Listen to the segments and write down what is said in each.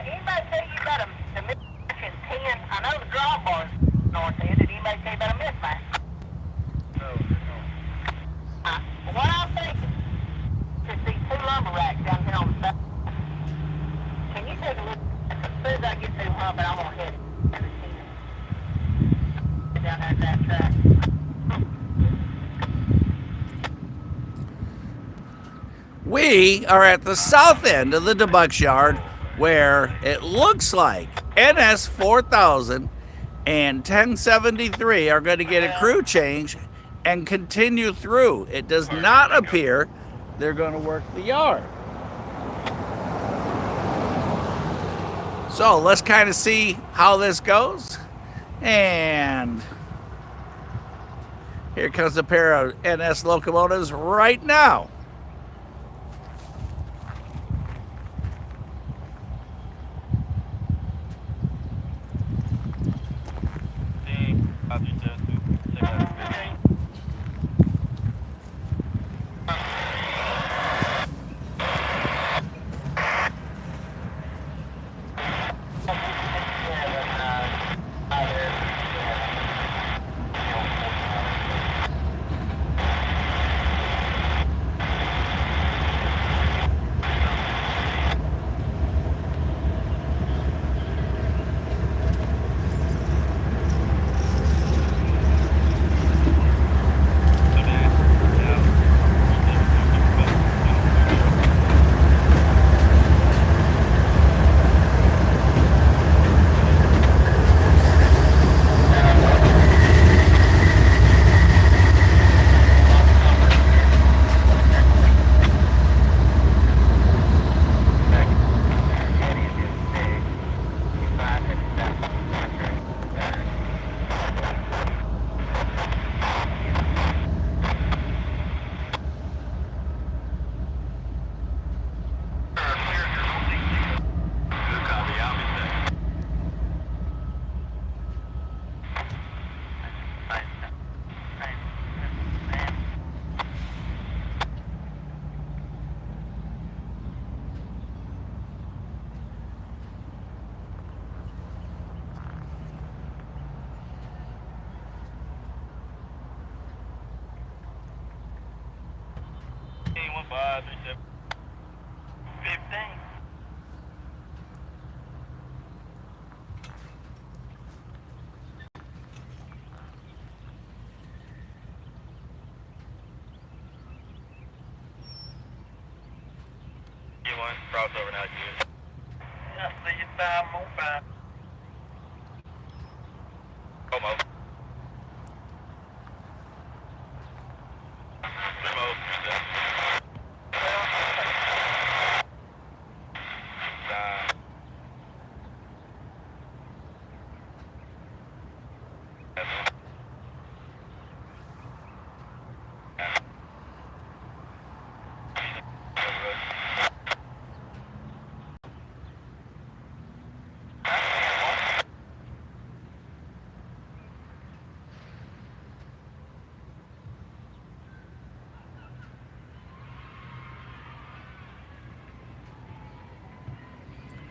anybody tell you about the mismatch in 10? I know the draw bar's north end. Did anybody tell you about a mismatch? No. What I'm thinking is these two lumber racks down here on the side. Can you take a look? As soon as I get through humping, I'm going to hit it. Down there at that track. We are at the south end of the debug yard where it looks like NS4000 and 1073 are going to get a crew change and continue through. It does not appear they're going to work the yard. So let's kind of see how this goes. And here comes a pair of NS locomotives right now. Crossover now, good. I see you 505. Almost.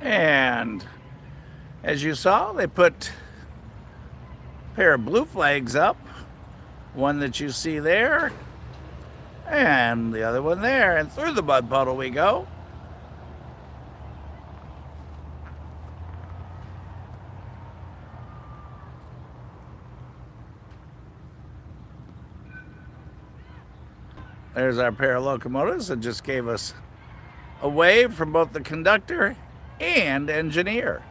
And as you saw, they put a pair of blue flags up. One that you see there, and the other one there. And through the mud puddle we go. There's our pair of locomotives that just gave us a wave from both the conductor and engineer.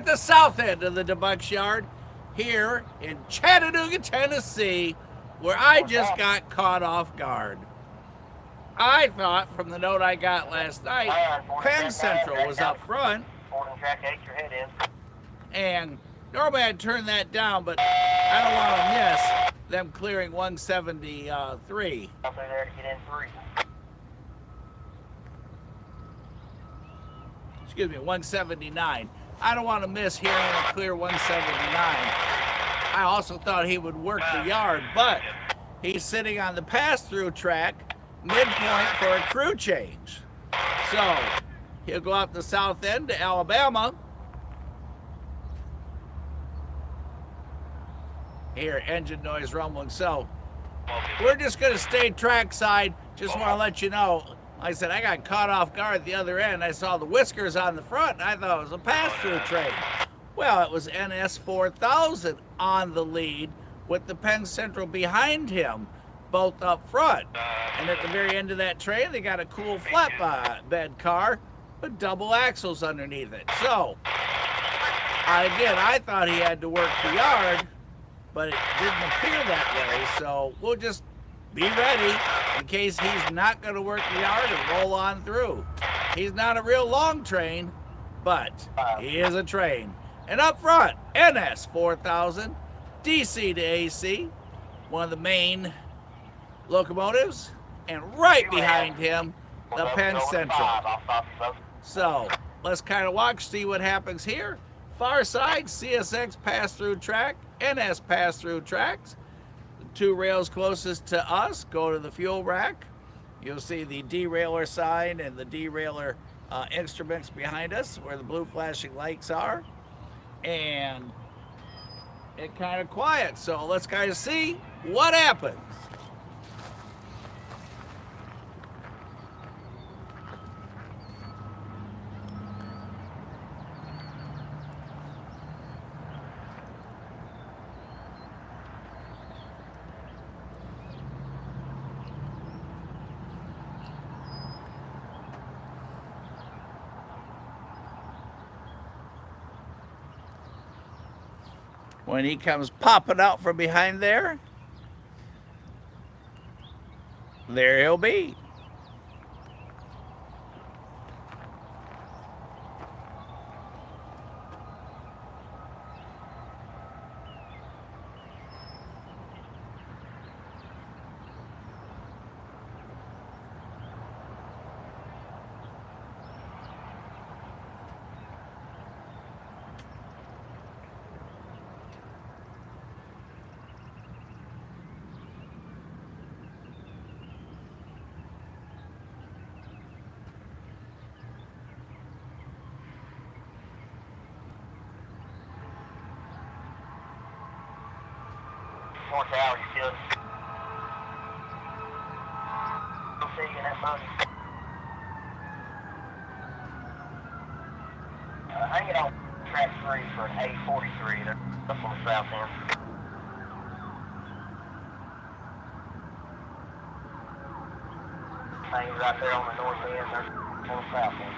at the south end of the debug yard here in Chattanooga, Tennessee, where I just got caught off guard. I thought from the note I got last night, Penn Central was up front, and normally I'd turn that down, but I don't want to miss them clearing 173. Excuse me, 179. I don't want to miss hearing him clear 179. I also thought he would work the yard, but he's sitting on the pass-through track, midpoint for a crew change. So he'll go up the south end to Alabama. Hear engine noise rumbling. So we're just going to stay trackside. Just want to let you know, like I said, I got caught off guard at the other end. I saw the whiskers on the front, and I thought it was a pass-through train. Well, it was NS4000 on the lead with the Penn Central behind him, both up front. And at the very end of that train, they got a cool flatbed car with double axles underneath it. So, again, I thought he had to work the yard, but it didn't appear that way. So we'll just be ready in case he's not going to work the yard and roll on through. He's not a real long train, but he is a train. And up front, NS4000, DC to AC, one of the main locomotives, and right behind him, the Penn Central. So let's kind of watch, see what happens here. Far side, CSX pass-through track, NS pass-through tracks. The two rails closest to us go to the fuel rack. You'll see the derailleur sign and the derailleur instruments behind us where the blue flashing lights are. And it's kind of quiet, so let's kind of see what happens. When he comes popping out from behind there he'll be. North Tower, you feel it? Don't see you in that money. Hang it on track 3 for an A43. That's on the south end. Hang it right there on the north end. There's on the south end.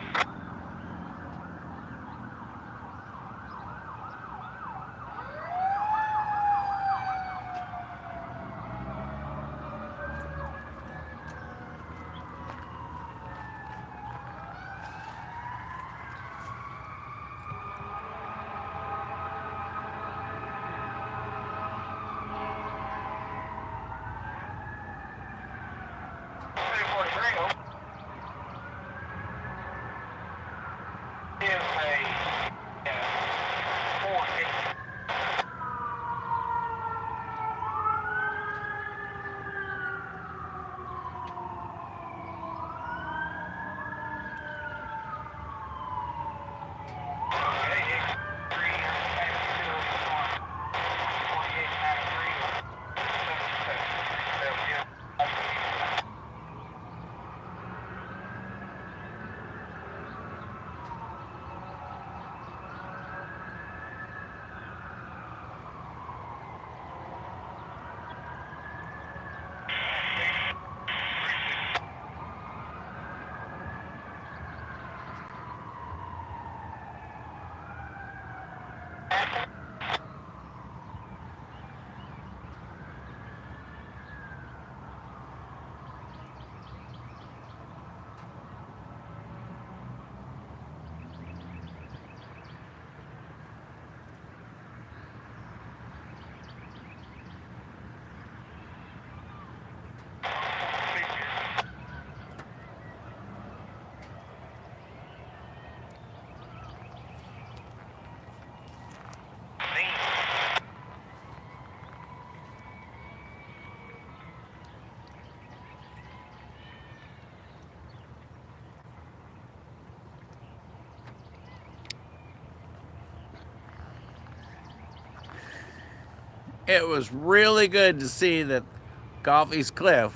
It was really good to see that Coffee's Cliff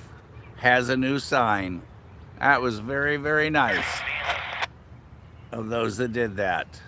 has a new sign. That was very, very nice of those that did that.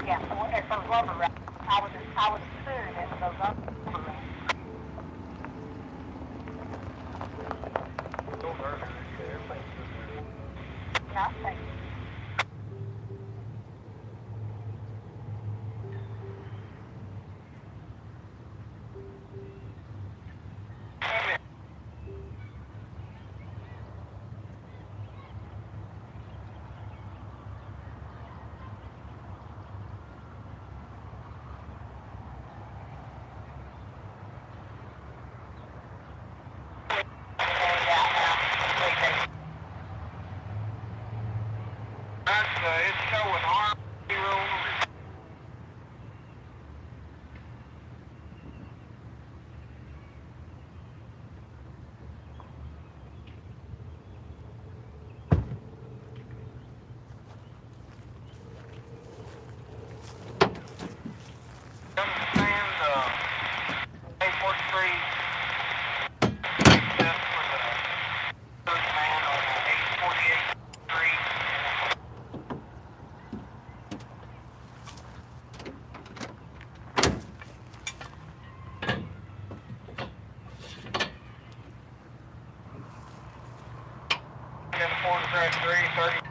Yeah, so it's those rubber racks. I was assuming it was those rubber racks. Not safe. It's showing arm 0. Understand A43 except for the first man on 848 Street. And 433 30.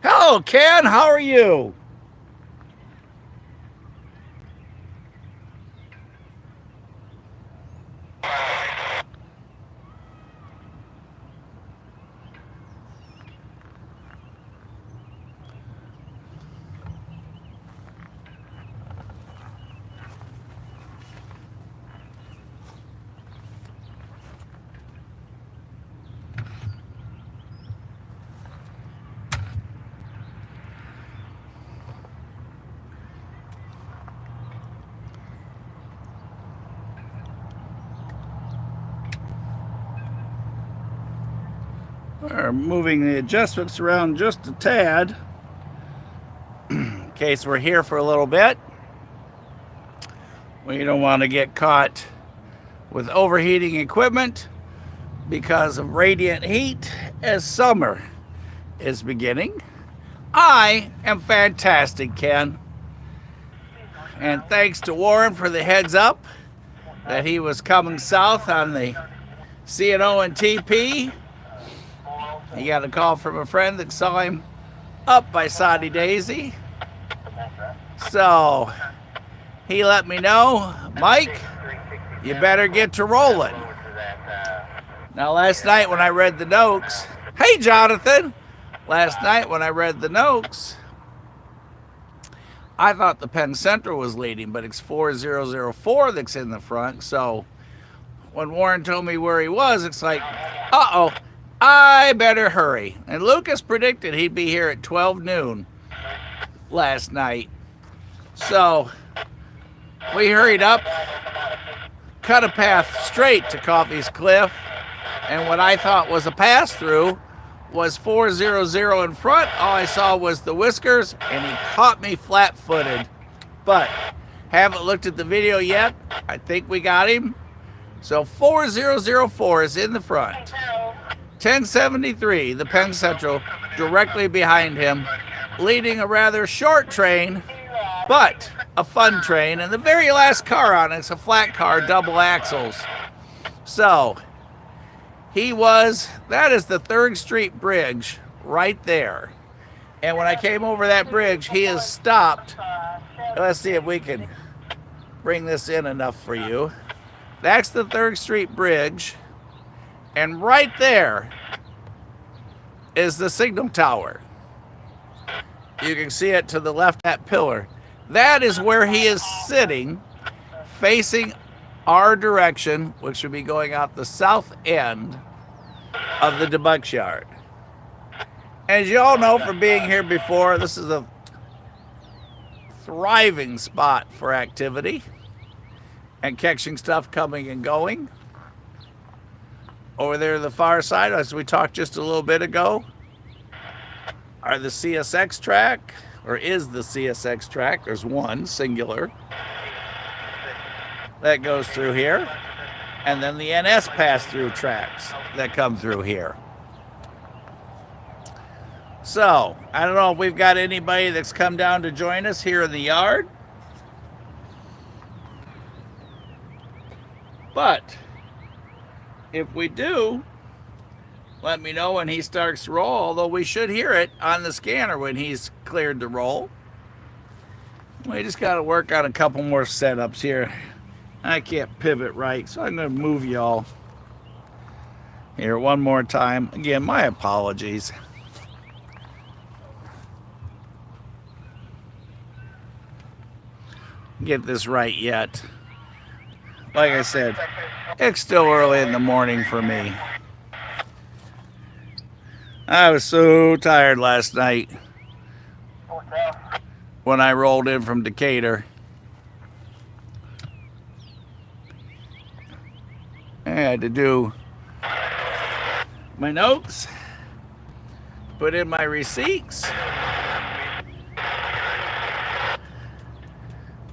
Hello, Ken. How are you? We're moving the adjustments around just a tad in case we're here for a little bit. We don't want to get caught with overheating equipment because of radiant heat as summer is beginning. I am fantastic, Ken. And thanks to Warren for the heads up that he was coming south on the C&O and TP. He got a call from a friend that saw him up by Soddy Daisy. So he let me know, Mike, you better get to rolling. Now last night when I read the notes, hey Jonathan, last night when I read the notes, I thought the Penn Central was leading, but it's 4004 that's in the front. So when Warren told me where he was, it's like, uh-oh, I better hurry. And Lucas predicted he'd be here at 12 noon last night. So we hurried up, cut a path straight to Coffey's Cliff, and what I thought was a pass-through was 400 in front. All I saw was the whiskers, and he caught me flat-footed. But haven't looked at the video yet. I think we got him. So 4004 is in the front. 1073, the Penn Central, directly behind him, leading a rather short train, but a fun train. And the very last car on it's a flat car, double axles. So that is the 3rd Street Bridge right there. And when I came over that bridge, he has stopped. Let's see if we can bring this in enough for you. That's the 3rd Street Bridge. And right there is the signal tower. You can see it to the left, that pillar. That is where he is sitting, facing our direction, which would be going out the south end of the debug yard. As you all know from being here before, this is a thriving spot for activity and catching stuff coming and going. Over there to the far side, as we talked just a little bit ago, are the CSX track, or is the CSX track. There's one, singular, that goes through here. And then the NS pass-through tracks that come through here. So, I don't know if we've got anybody that's come down to join us here in the yard. But if we do, let me know when he starts to roll, although we should hear it on the scanner when he's cleared to roll. We just got to work on a couple more setups here. I can't pivot right, so I'm going to move y'all here one more time. Again, my apologies. Get this right yet. Like I said, it's still early in the morning for me. I was so tired last night when I rolled in from Decatur. I had to do my notes, put in my receipts,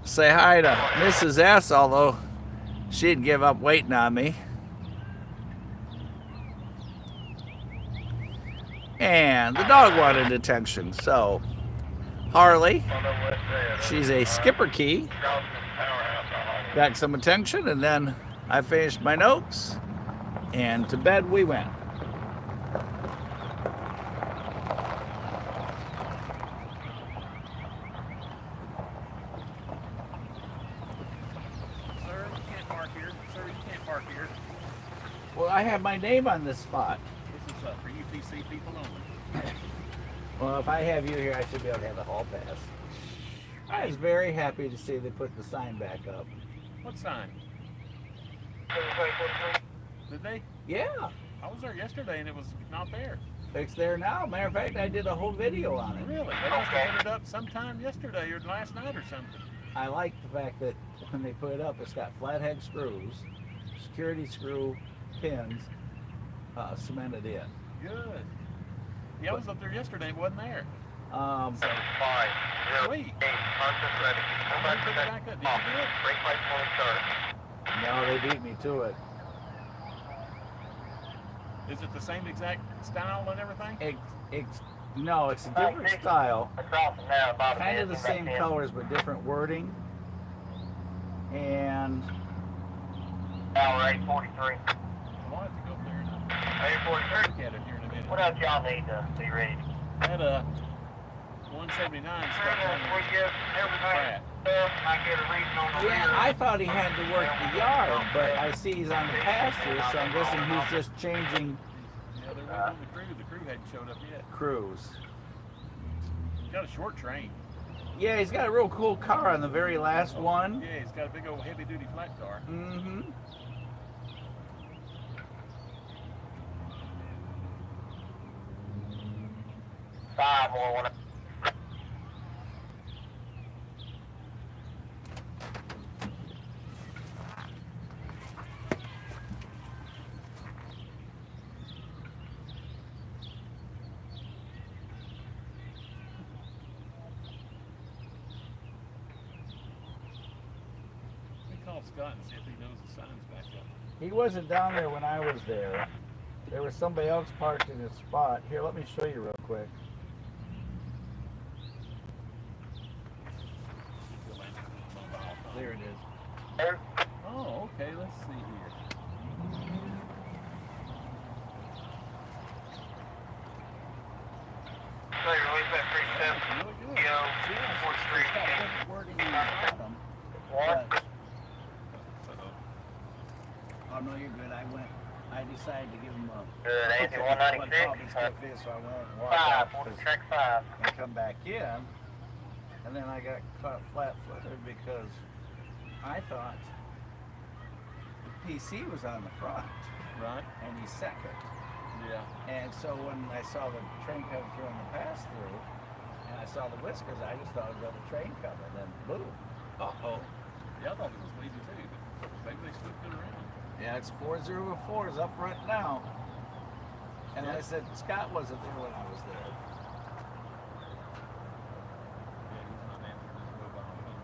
say hi to Mrs. S, although she'd give up waiting on me. And the dog wanted attention, so Harley, she's a skipper key, got some attention, and then I finished my notes, and to bed we went. Sir, you can't park here. Sir, you can't park here. Well, I have my name on this spot. This is for UPC people only. Well, if I have you here, I should be able to have the hall pass. I was very happy to see they put the sign back up. What sign? Did they? Yeah, I was there yesterday and it was not there. it's there now. Matter of fact, I did a whole video on it. Really? They must have put it up sometime yesterday or last night or something. I like the fact that when they put it up, it's got flathead screws, security screw pins, cemented in. Good. Yeah, I was up there yesterday. It wasn't there. So 5, 0, Sweet. 8, contact ready. Come back to that. Back up. Did you do it? Brake light fully started. No, they beat me to it. Is it the same exact style and everything? No, it's a different style. Across from now, about Kind of the same colors, but different wording. And Hour 8:43. I'll have to go up there and 8:43. look at it here in a minute. What else y'all need to be ready? That 179 stuff. We get everything stuff. I get a reading on the yeah, rear. I thought he had to work the yard, but I see he's on the pass-through, so I'm guessing he's just changing Yeah, they're waiting on the crew. The crew hadn't showed up yet. crews. He's got a short train. Yeah, he's got a real cool car on the very last one. Yeah, he's got a big old heavy-duty flat car. Mm-hmm. Five more. One. Call Scott and see if he knows the signs back up. He wasn't down there when I was there. There was somebody else parked in his spot. Here, let me show you real quick. There it is. Oh, okay. Let's see here. So you release that free step. Really good. Yo, Yeah, 4th it's Street. got different wording in the bottom. One. But, Uh-oh. oh no, you're good. I decided to give him a Good. Anthony what 196. probably still fit, so I went and walked 5. out Order track 5. and come back in. And then I got caught flat-footed because I thought the PC was on the front Right? and he's second. Yeah. And so when I saw the train coming through on the pass-through, and I saw the whiskers, I just thought it was another train coming. Then boom. Uh-oh. Yeah, I thought it was leaving too, but maybe they slipped it around. Yeah, it's 4004 is up front now. And Yeah. I said, Scott wasn't there when I was there. Yeah, he's not answering his mobile phone.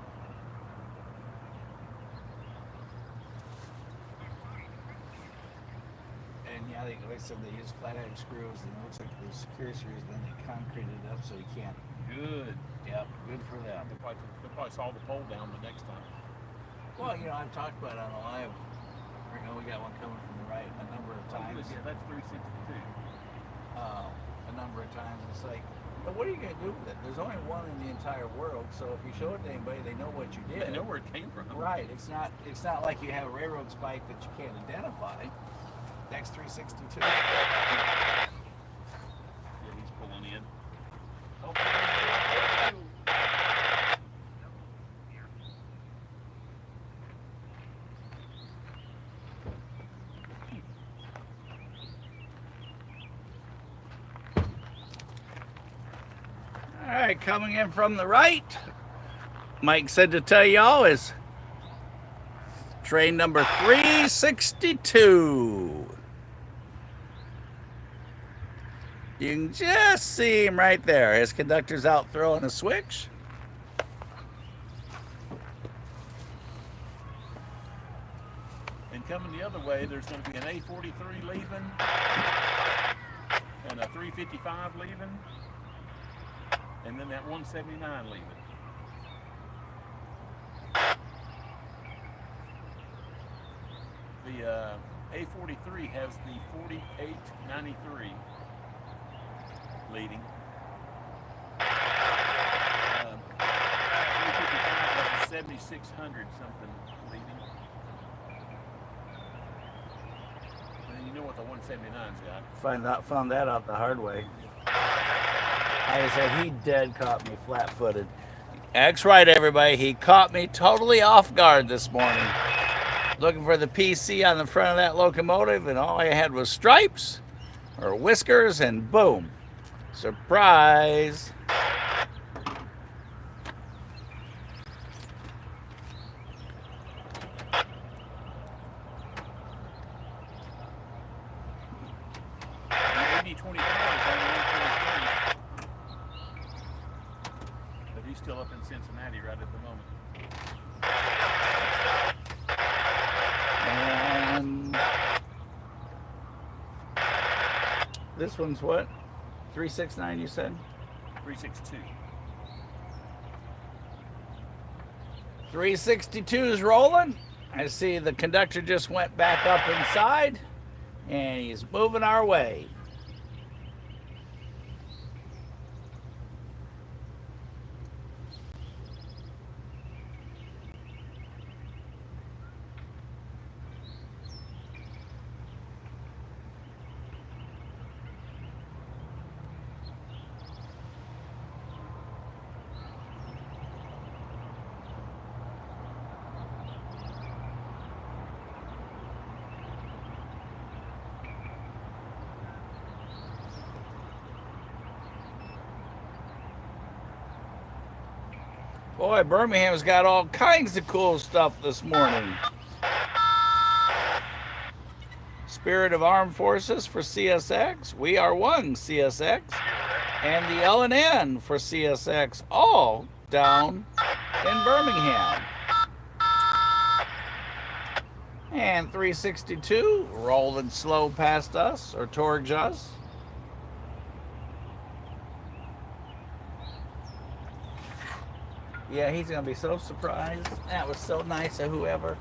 And yeah, like I said, they use flathead screws, and it looks like those security screws, then they concrete it up so you can't. Good. Yep, good for them. They'll probably saw the pole down the next time. Well, you know, I've talked about it on the live. You know, we got one coming from the right a number of times. Yeah, that's 362. A number of times. It's like, but what are you going to do with it? There's only one in the entire world, so if you show it to anybody, they know what you did. They know where it came from. Right. It's not like you have a railroad spike that you can't identify. That's 362. Yeah, he's pulling in. Oh, All right, coming in from the right, Mike said to tell y'all is train number 362. You can just see him right there. His conductor's out throwing a switch. and coming the other way, there's going to be an A43 leaving and a 355 leaving, and then that 179 leaving. The A43 has the 4893 leading. 355 has a 7600 something leading. And then you know what the 179's got. Found that out the hard way. Like I said, he dead caught me flat-footed. That's right, everybody. He caught me totally off guard this morning. Looking for the PC on the front of that locomotive, and all I had was stripes or whiskers, and boom. Surprise. The 8023 He's still up in Cincinnati right at the moment. And this one's what? 369 you said? 362. 362 is rolling. I see the conductor just went back up inside and he's moving our way. Boy, Birmingham's got all kinds of cool stuff this morning. Spirit of Armed Forces for CSX. We Are One CSX. And the L&N for CSX, all down in Birmingham. And 362 rolling slow past us or towards us. Yeah, he's going to be so surprised. That was so nice of whoever.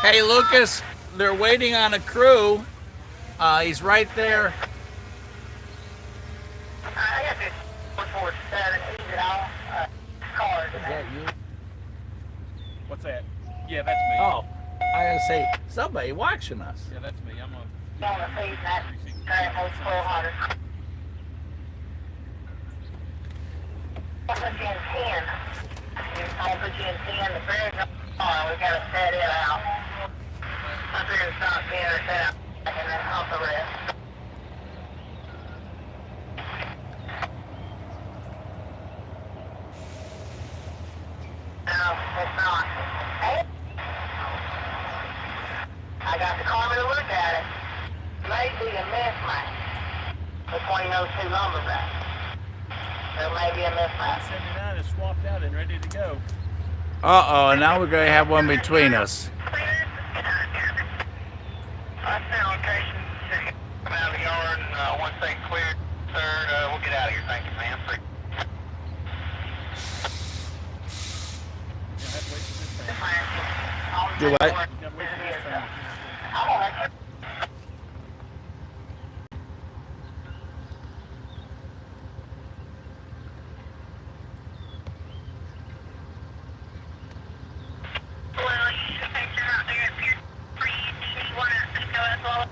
Hey, Lucas, they're waiting on a crew. He's right there. I got this 447 cars. Is that you? What's that? Yeah, that's me. Oh, I was going to say, somebody watching us. Yeah, that's me. I'm on. On the feed that most 400. I'll put you in 10. I'll put you in 10. The bridge we got to set it out. I figure it's not 10 or set out. And then off the rest. No, it's not. Hey? I got the car to look at it. Maybe a mismatch between those two numbers there. There may be a mismatch. 79 is swapped out and ready to go. Uh-oh, now we're going to have one between us. I sent location to come out of the yard, and once they clear, sir, we'll get out of here. Thank you, ma'am. You have to wait for this thing. Do what? You have to wait for this thing. Well, you should think you're out there at Pier 3. You want to go as well?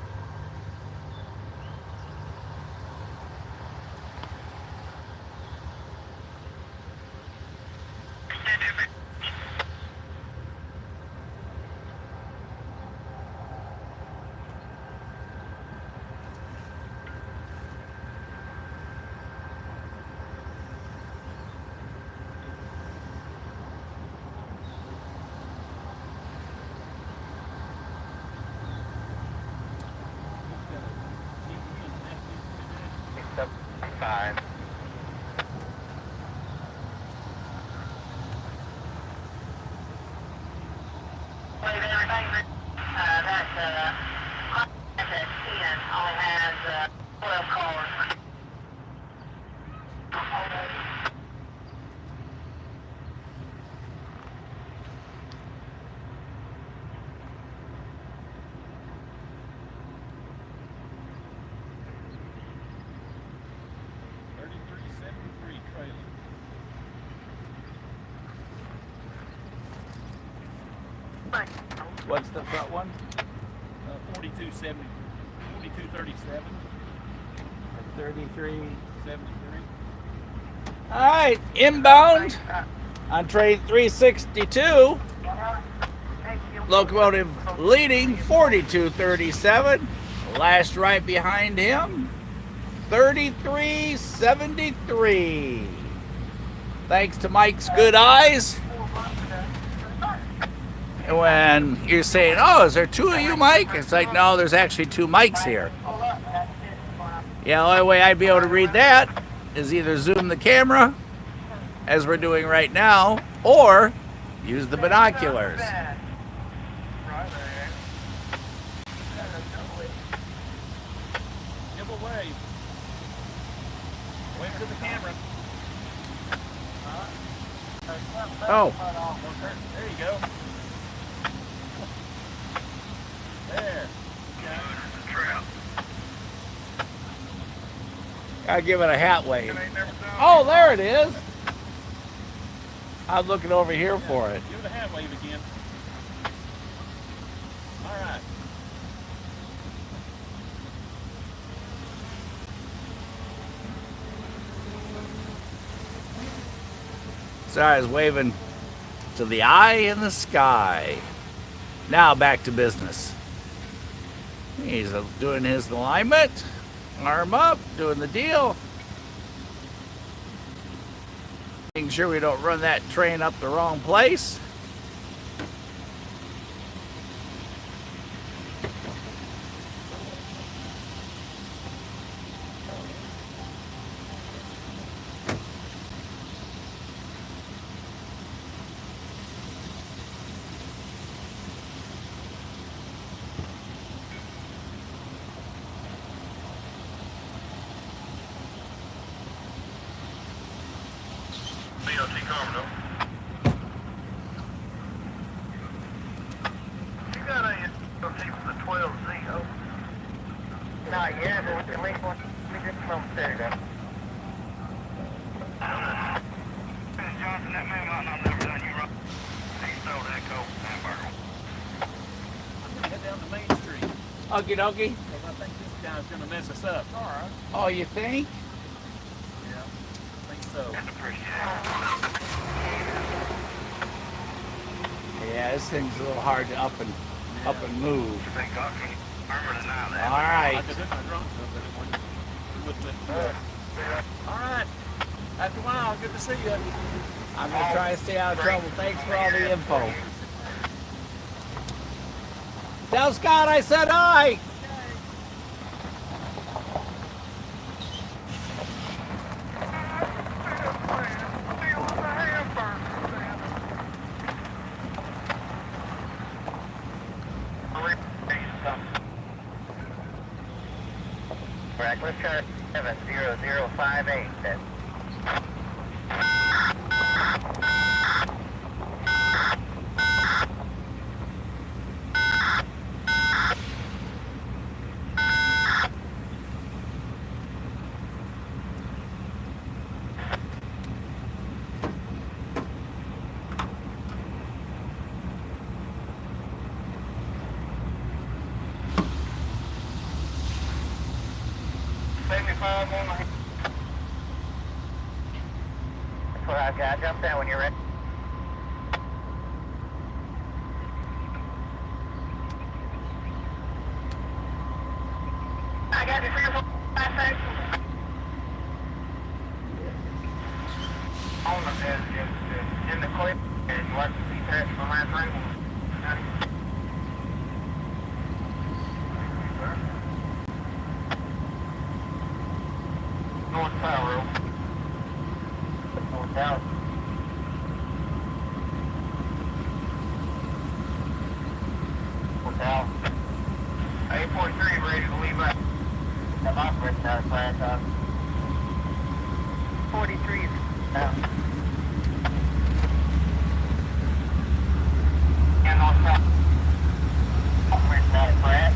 Five. Believe everything that 10 only has 12 cars. What's the front one? 4270, 4237, 33. 73. All right, inbound on train 362. Locomotive leading 4237. Last right behind him, 3373. Thanks to Mike's good eyes. When you're saying, oh, is there two of you, Mike? It's like, no, there's actually two Mikes here. Yeah, the only way I'd be able to read that is either zoom the camera, as we're doing right now, or use the binoculars. Give a wave. Wave to the camera. Oh, There you go. There. I'll give it a hat wave. Oh, there it is. I'm looking over here for it. Give it a hat wave again. All right. So I was waving to the eye in the sky. Now back to business. He's doing his alignment. Arm up, doing the deal. Making sure we don't run that train up the wrong place. BLT Carmel. You got a BLT from the 12Z, Not yet, but we can link one. We just come there, though. Johnson, that man might not never done you wrong. He stole that cold hamburger. Head down to Main Street. Okie dokie. Because I think this guy's going to mess us up. All right. Oh, you think? Yeah. I think so. That's appreciated. Yeah, this thing's a little hard to up and move. Thank God can armor tonight. All I right. could hit my drums up, but it wouldn't lift me up. All right. After a while, good to see you. I'm gonna try to stay out of trouble. Thanks for all the info. Tell Scott I said hi. Right, let's try 70058 then. That's what I've got. Jump down when you're ready. I got the 345 on the in the clip and watch the see that from my frame. North Tower Road. North Tower. North Tower. 843 ready to leave out. I'm operating out of class. 43 is out. And North Tower. Operating out of class.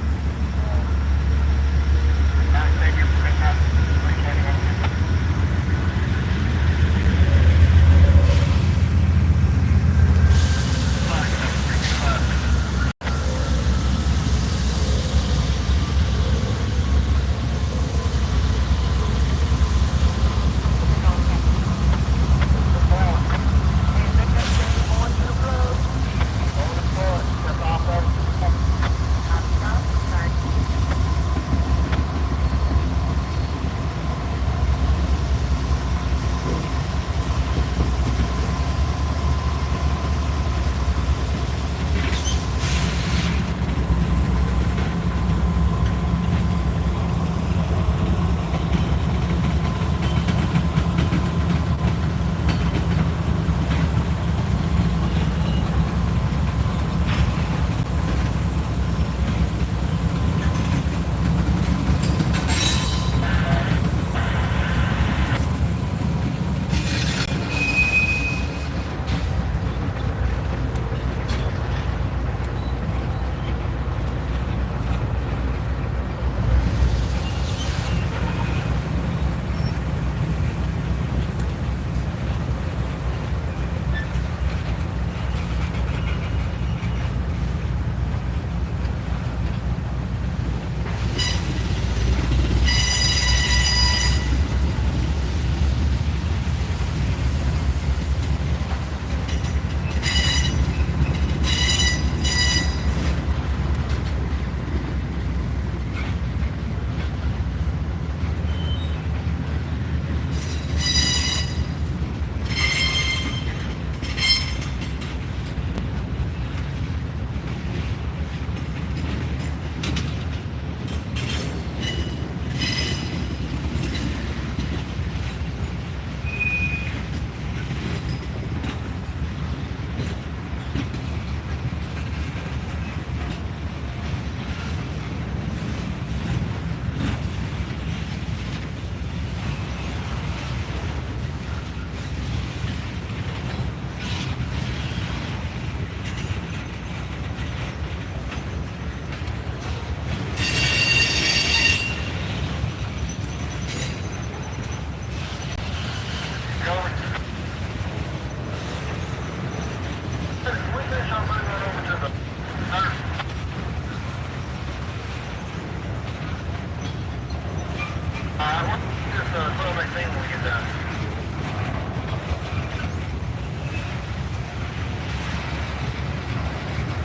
13 when we get done.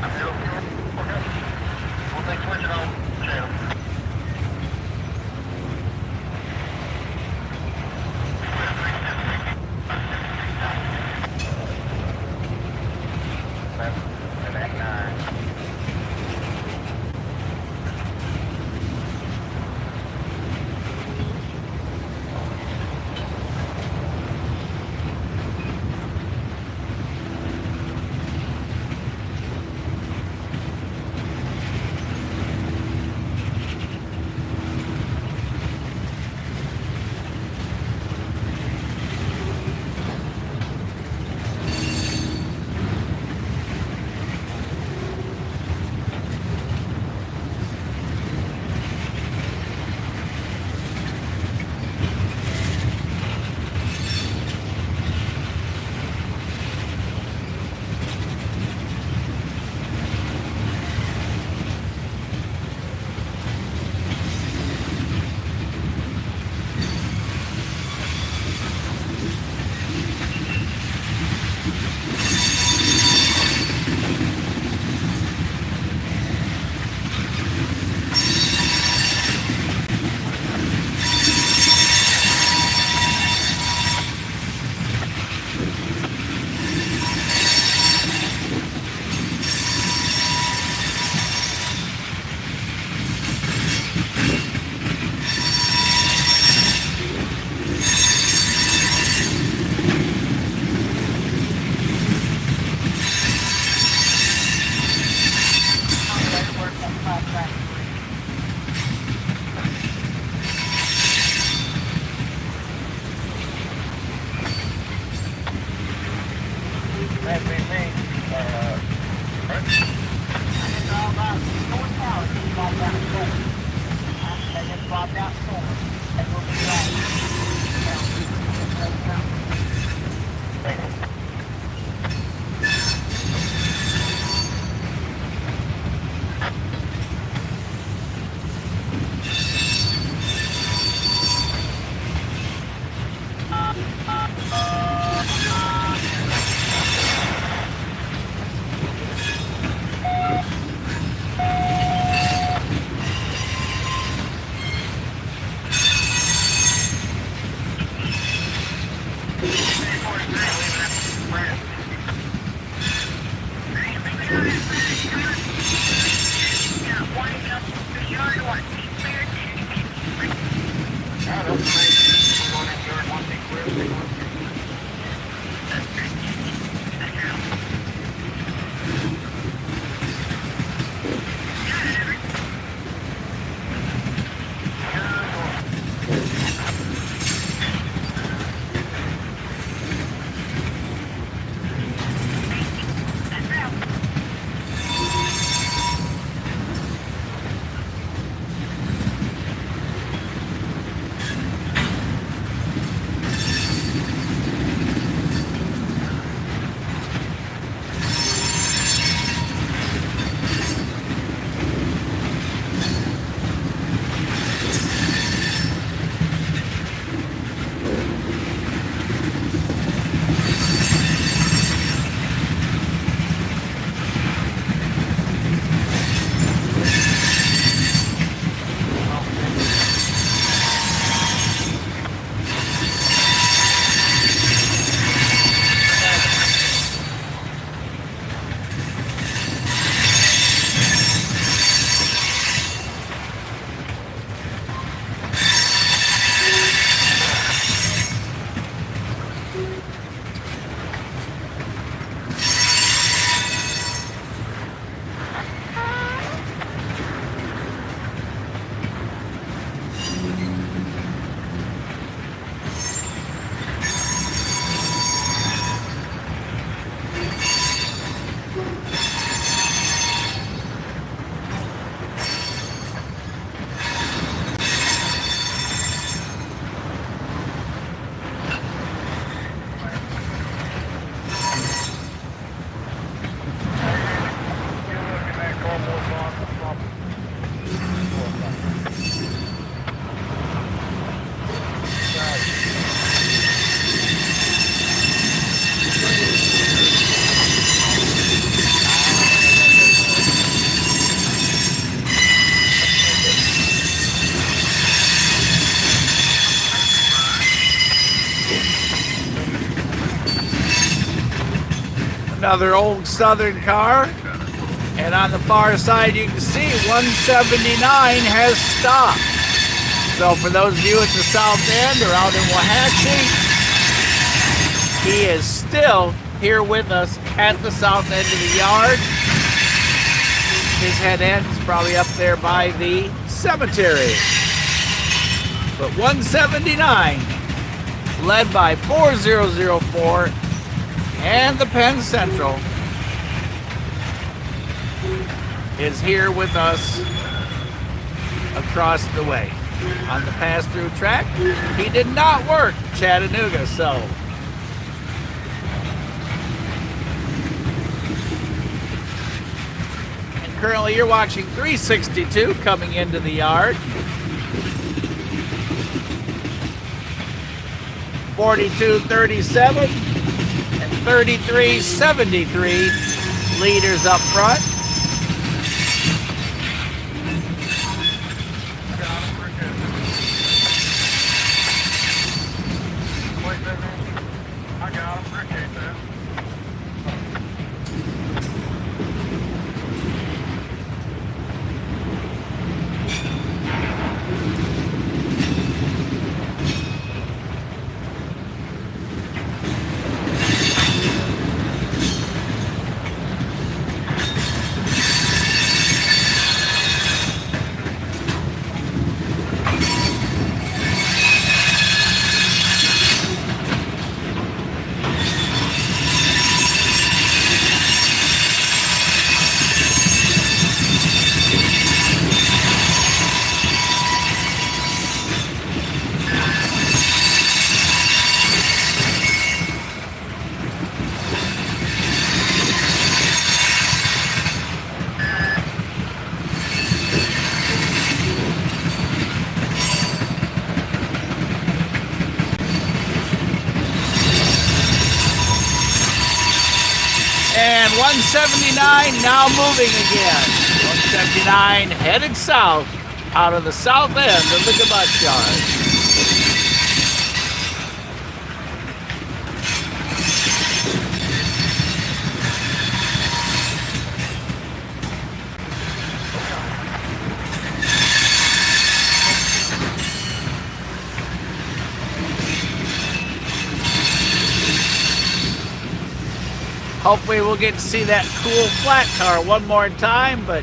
I'm here. Okay. We'll take switch it on channel. And at 9. That's me. Another old Southern car. And on the far side, you can see 179 has stopped. So for those of you at the south end or out in Waxahachie, he is still here with us at the south end of the yard. His head end is probably up there by the cemetery. But 179, led by 4004 and the Penn Central, is here with us across the way. On the pass-through track, he did not work Chattanooga, so. And currently you're watching 362 coming into the yard. 4237 and 3373 leaders up front. I got him. Appreciate that. And 179 now moving again. 179 headed south out of the south end of the Debus Yard. Hopefully we'll get to see that cool flat car one more time, but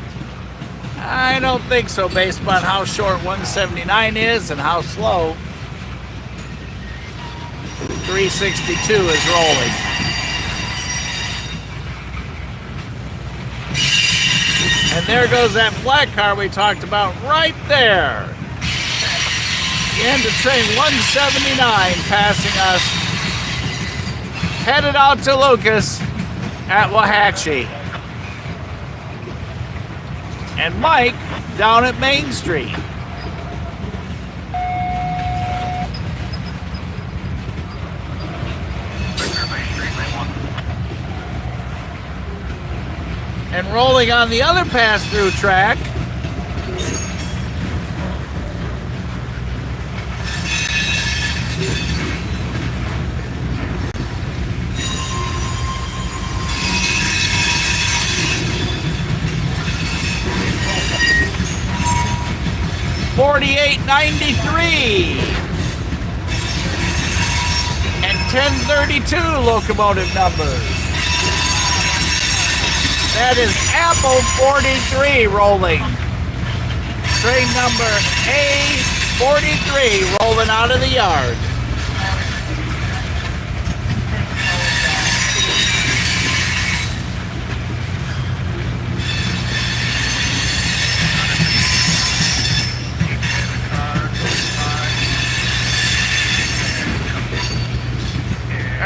I don't think so based upon how short 179 is and how slow 362 is rolling. And there goes that flat car we talked about right there. The end of train 179 passing us, headed out to Lucas at Waxahachie. And Mike down at Main Street. And rolling on the other pass-through track, .4893 and 1032 locomotive numbers. That is Apple 43 rolling. Train number A43 rolling out of the yard.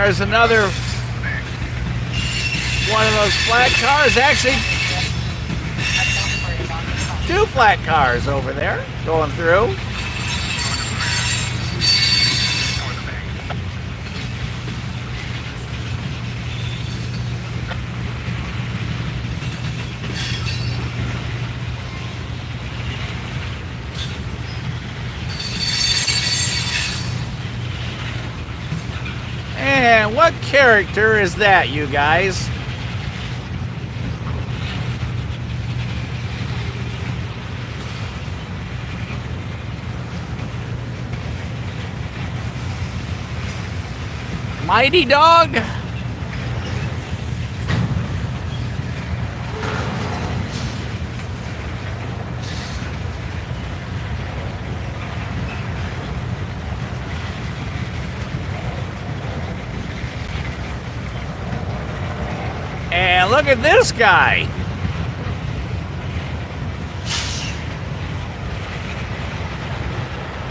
There's another one of those flat cars. Actually, two flat cars over there going through. And what character is that, you guys? Mighty dog. And look at this guy.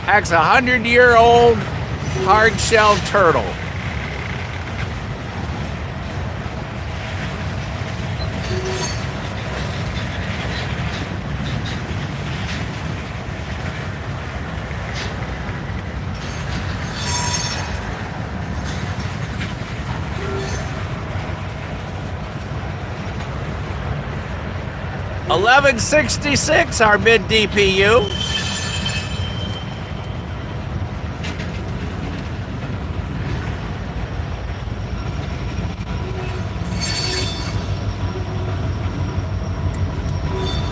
That's a 100-year-old hard-shelled turtle. $11.66 our mid DPU.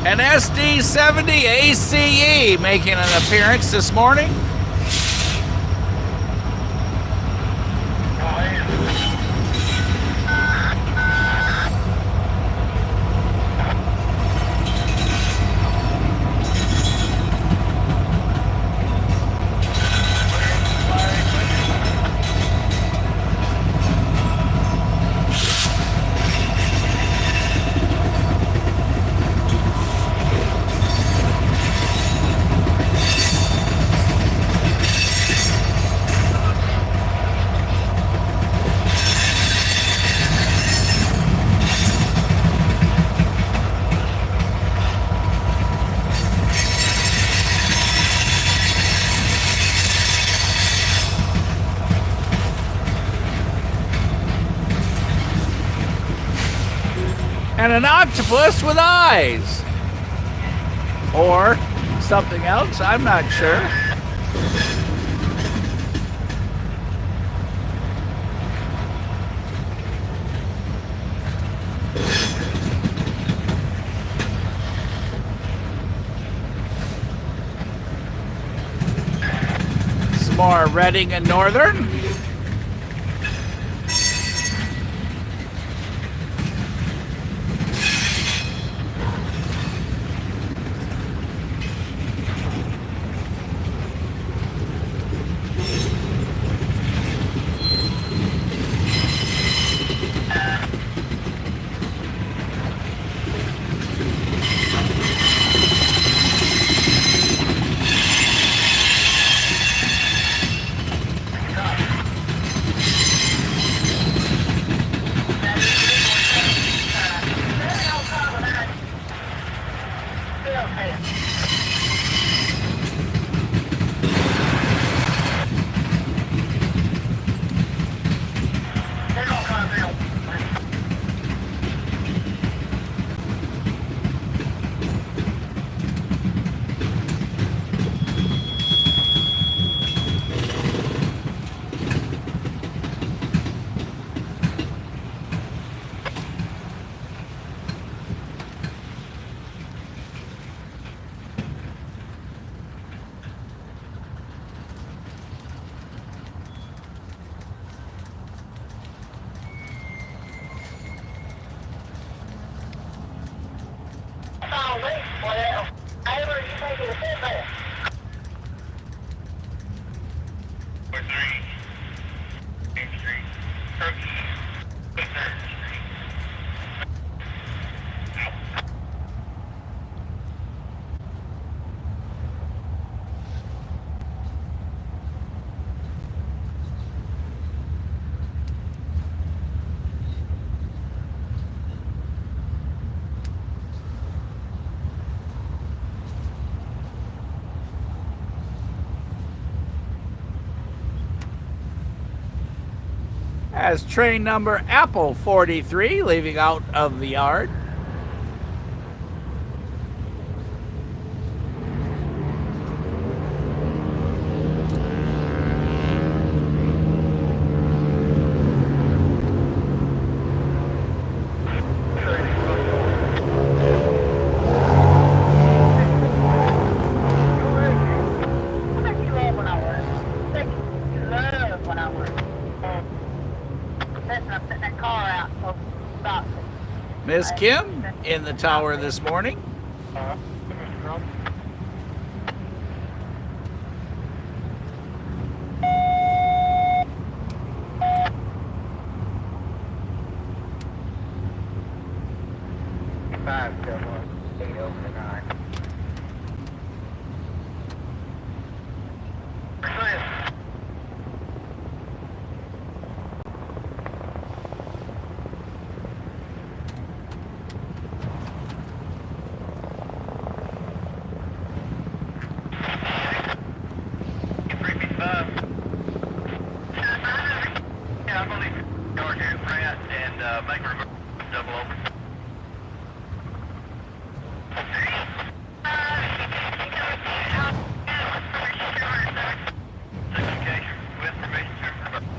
An SD70 ACE making an appearance this morning. And an octopus with eyes. Or something else, I'm not sure. Some more Reading and Northern. As train number Apple 43 leaving out of the yard. Miss Kim in the tower this morning. Yeah, I'm gonna leave George here at Pratt and make a reverse double over. Signification with permission to reverse.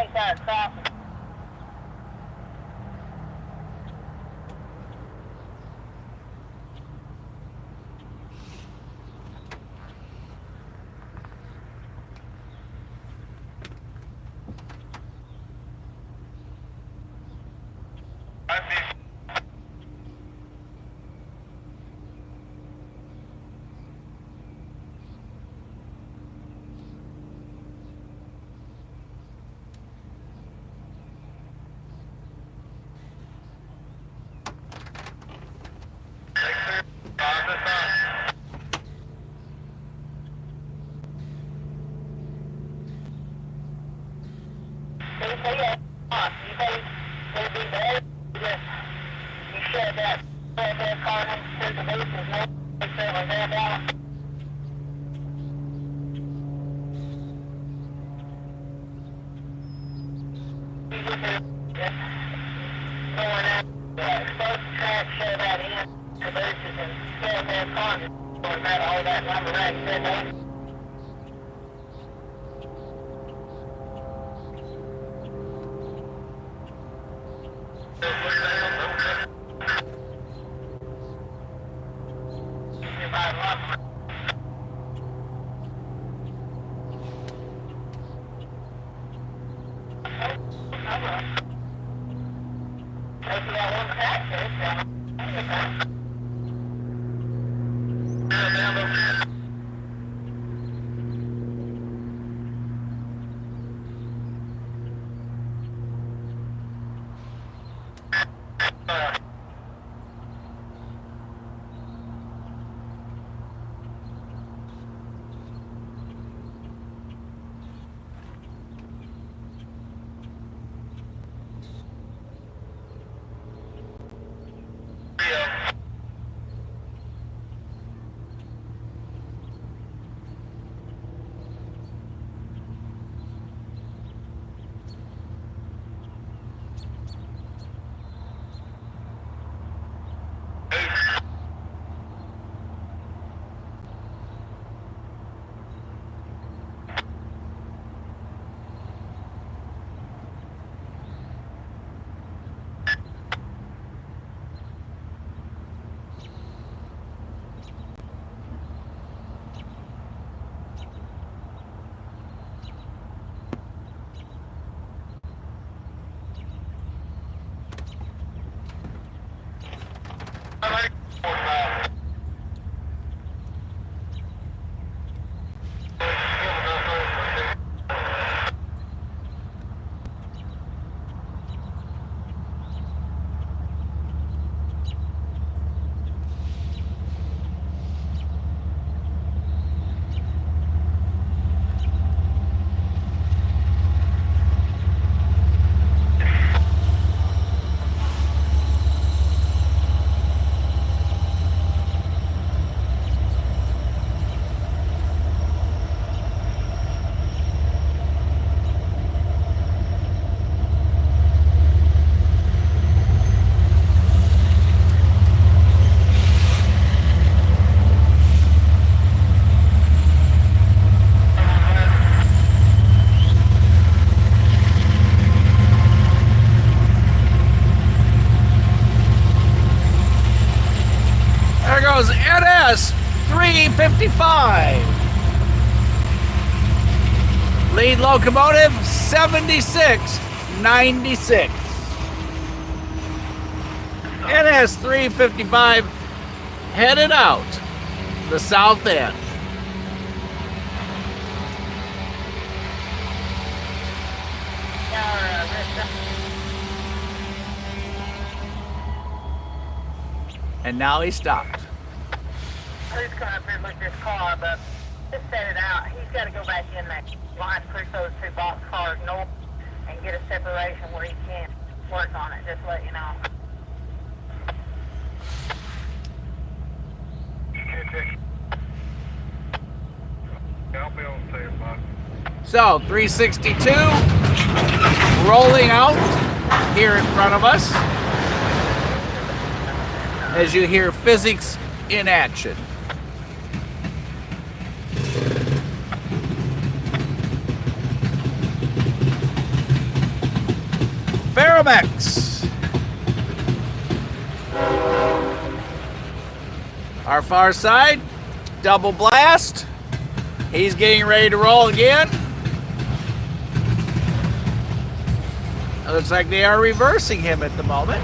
make that crossing. Goes NS355. Lead locomotive 7696. NS355 headed out the south end. And now he stopped. Who's coming up here and look at this car, but just set it out. He's got to go back in there, line push those two box cars north and get a separation where he can work on it, just to let you know. I'll be on standby. So 362 rolling out here in front of us as you hear physics in action. Paramex. Our far side, double blast. He's getting ready to roll again. It looks like they are reversing him at the moment.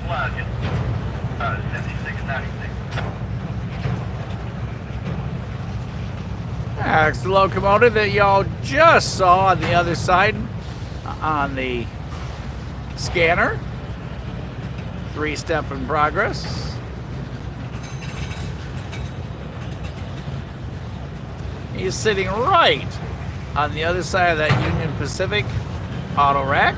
slug, 7696. That's the locomotive that y'all just saw on the other side on the scanner. 3-step in progress. He's sitting right on the other side of that Union Pacific auto rack.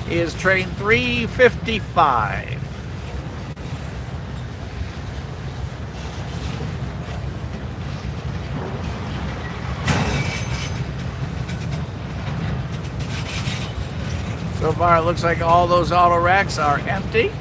He is train 355. So far, it looks like all those auto racks are empty.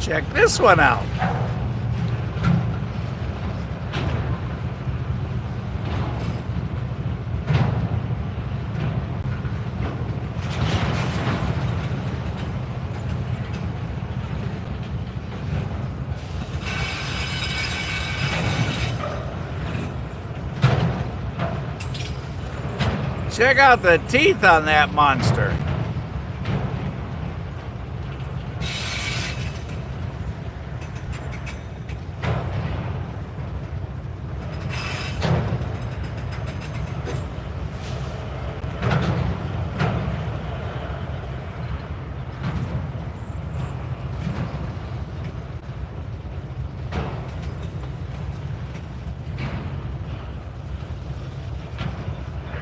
Check this one out. Check out the teeth on that monster.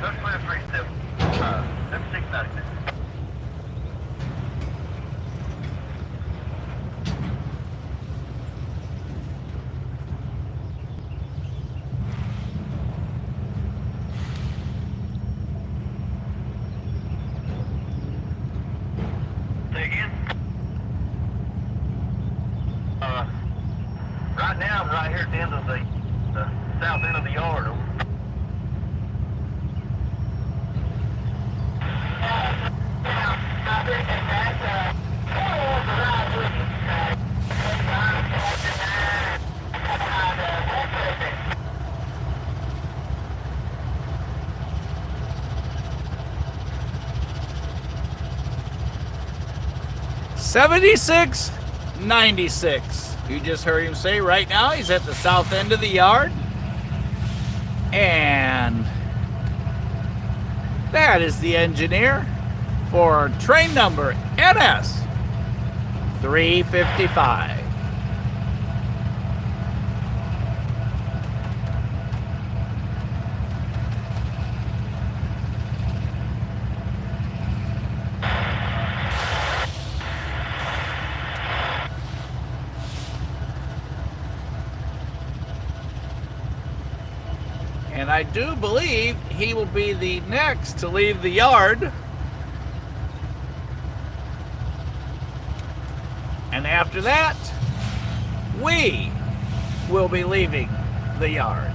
That's clear 3690. Say again? Right now I'm right here at the end of the south end of the yard. $76.96. You just heard him say right now he's at the south end of the yard. And that is the engineer for train number NS355. And I do believe he will be the next to leave the yard. And after that, we will be leaving the yard.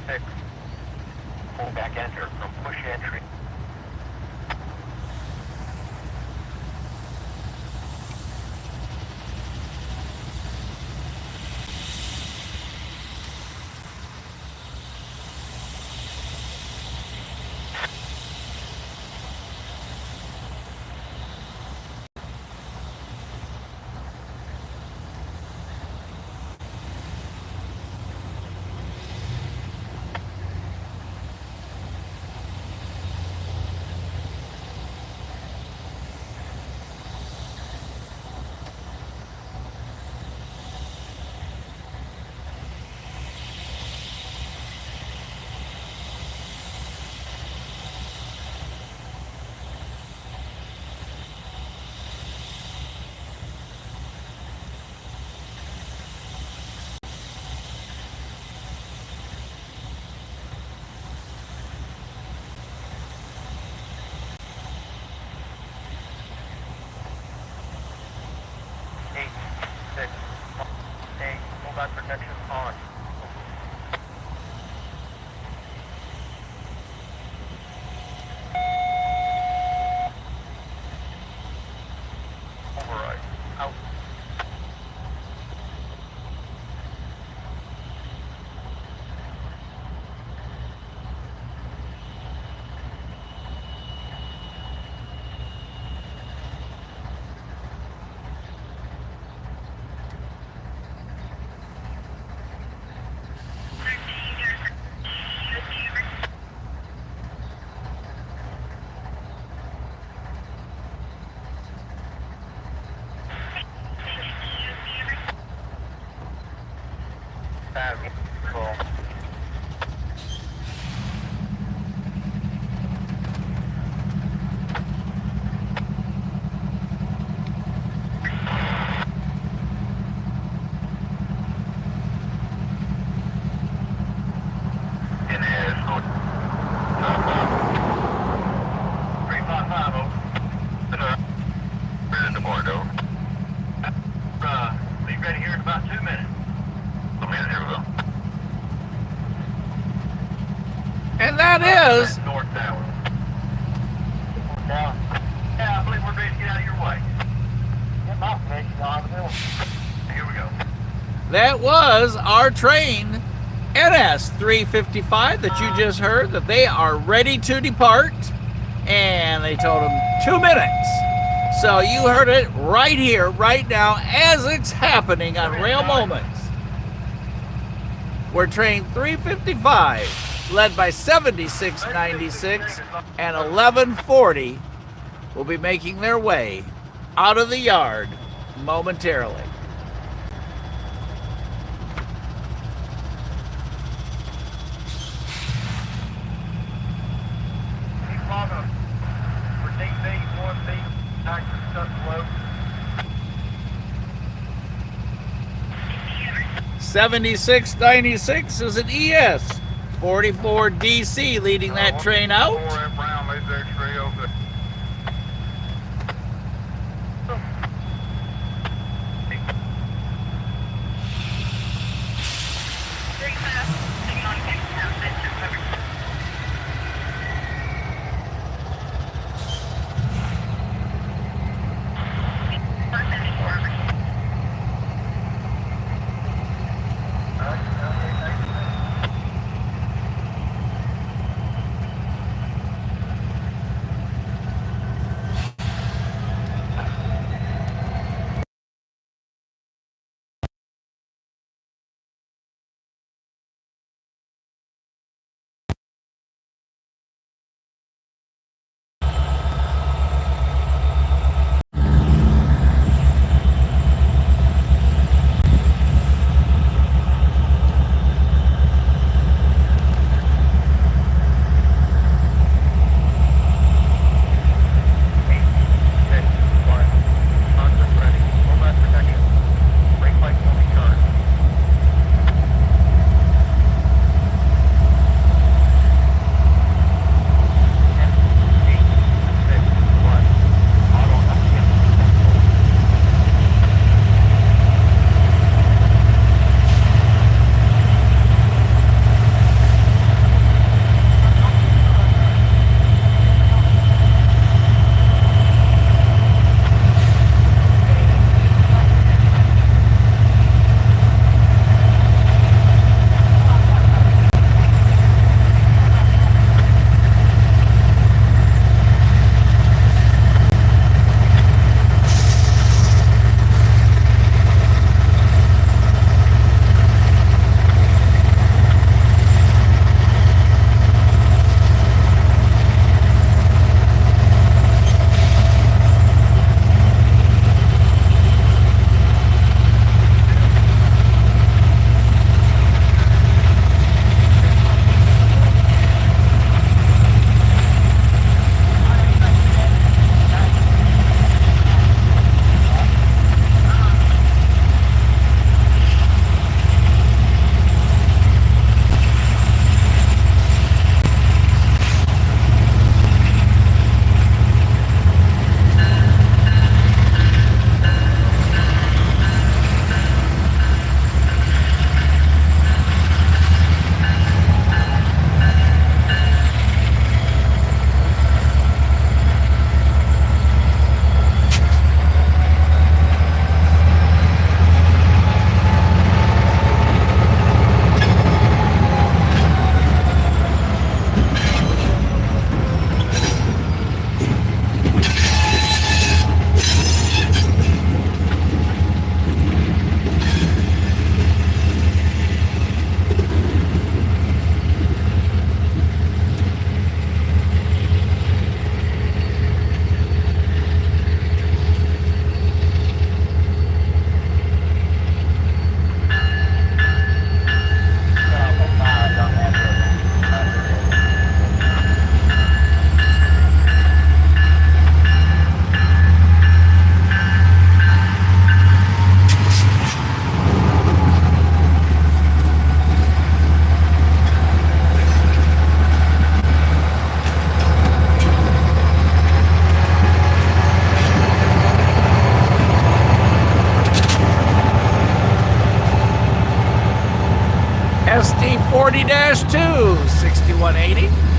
6. Pull back enter from push entry. Protection on. Override. Out. Cool. Leave ready here in about 2 minutes. Here we go. And that is North Tower. Down. Yeah, I believe we're ready to get out of your way. Get my information on the middle. Here we go. that was our train NS355 that you just heard, that they are ready to depart, and they told them 2 minutes. So you heard it right here, right now, as it's happening on Rail Moments, where train 355, led by 7696 and 1140, will be making their way out of the yard momentarily. Keep logging for DB, 1B, 7696 is an ES 44 DC leading that train out. SD40-2, 6180.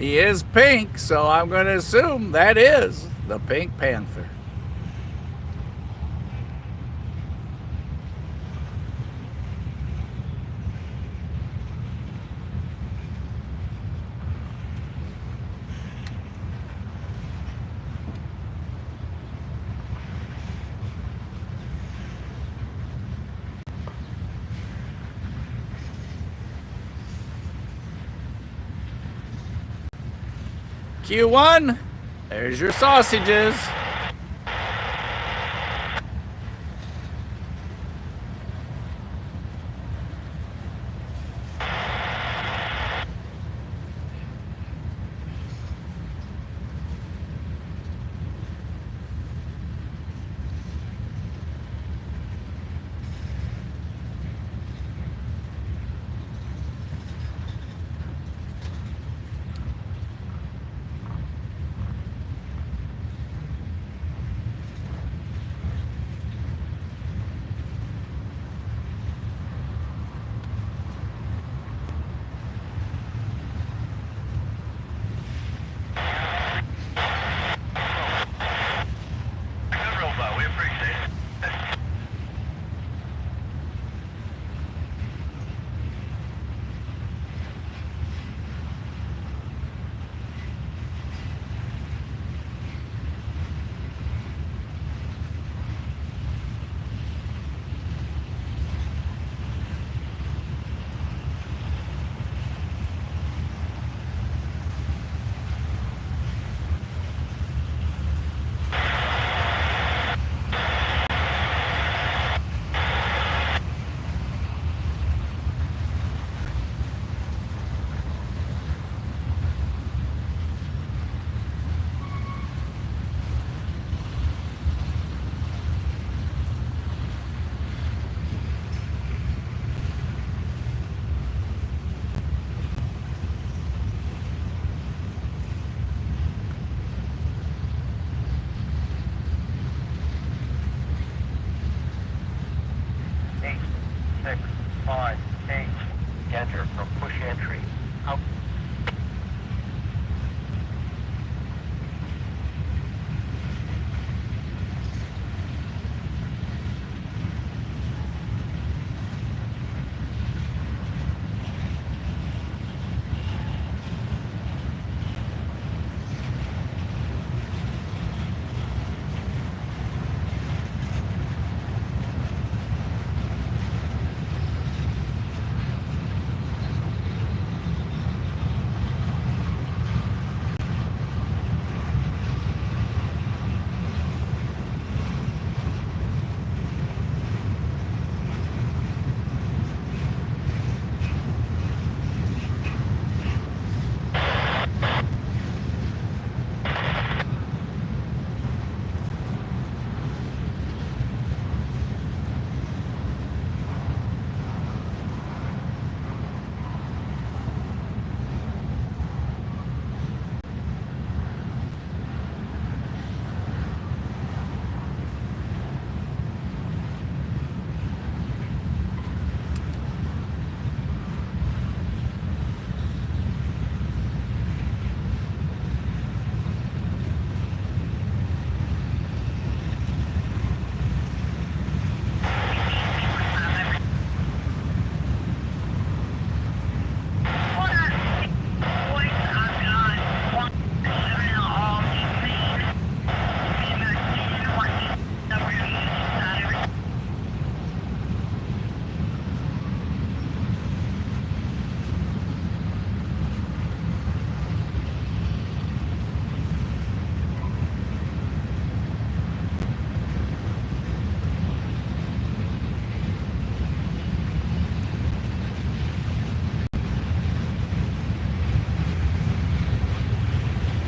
He is pink, so I'm going to assume that is the Pink Panther. Q1, there's your sausages. Enter from push entry. Out.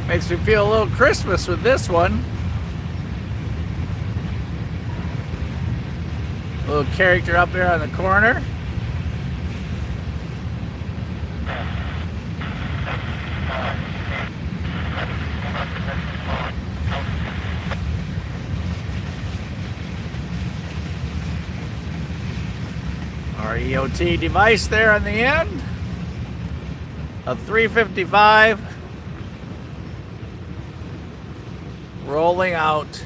Makes me feel a little Christmas with this one. Little character up there on the corner. Our EOT device there on the end. A 355 rolling out.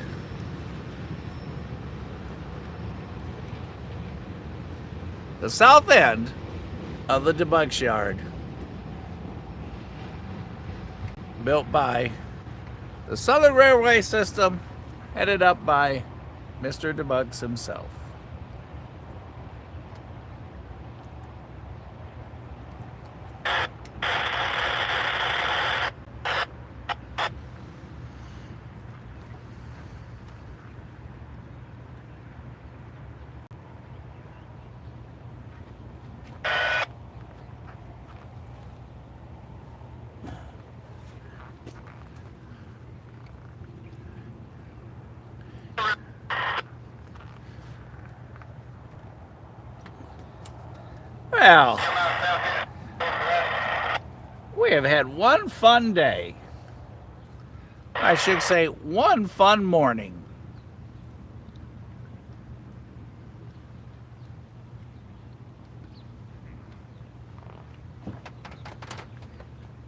The south end of the debug yard, built by the Southern Railway System, headed up by Mr. Debugs himself. Well, we have had one fun day. I should say one fun morning.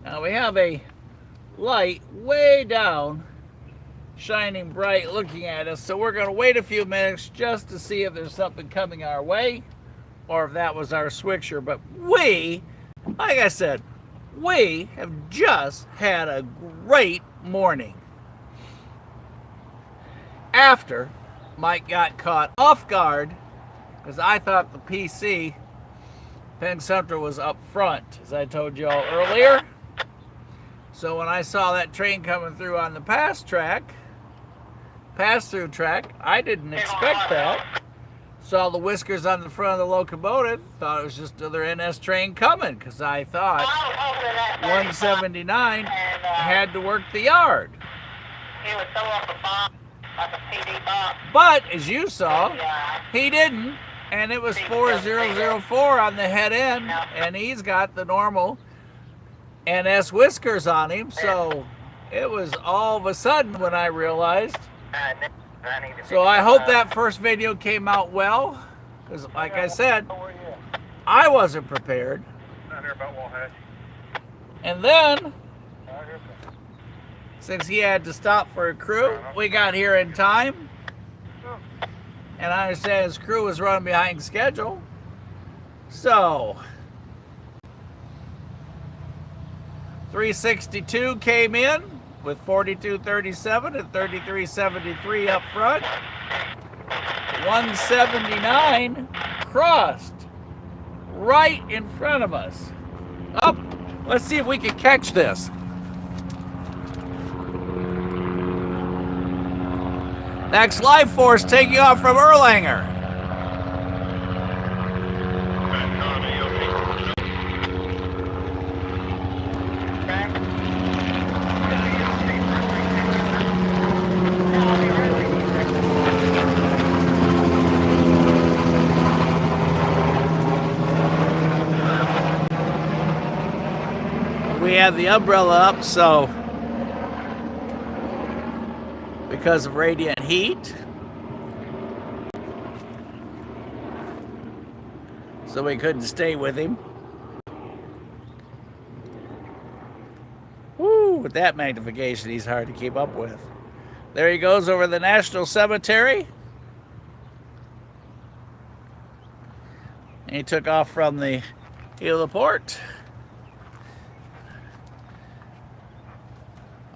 Now we have a light way down, shining bright, looking at us, so we're going to wait a few minutes just to see if there's something coming our way, or if that was our switcher. But we, like I said, we have just had a great morning. After Mike got caught off guard, because I thought the PC Penn Central was up front, as I told you all earlier. So when I saw that train coming through on the pass-through track, I didn't expect that. Saw the whiskers on the front of the locomotive, thought it was just another NS train coming, because I thought 179 had to work the yard. He was so off a bomb, like a PD bomb. But, as you saw, he didn't, and it was 4004 on the head end, and he's got the normal NS whiskers on him, so it was all of a sudden when I realized. So I hope that first video came out well, because like I said, I wasn't prepared. And then, since he had to stop for a crew, we got here in time. And I understand his crew was running behind schedule. So, 362 came in with 4237 and 3373 up front. 179 crossed right in front of us. Up. Let's see if we can catch this. Next life force taking off from Erlanger. We have the umbrella up, so because of radiant heat, so we couldn't stay with him. Woo, with that magnification, he's hard to keep up with. There he goes over the National Cemetery. And he took off from the heliport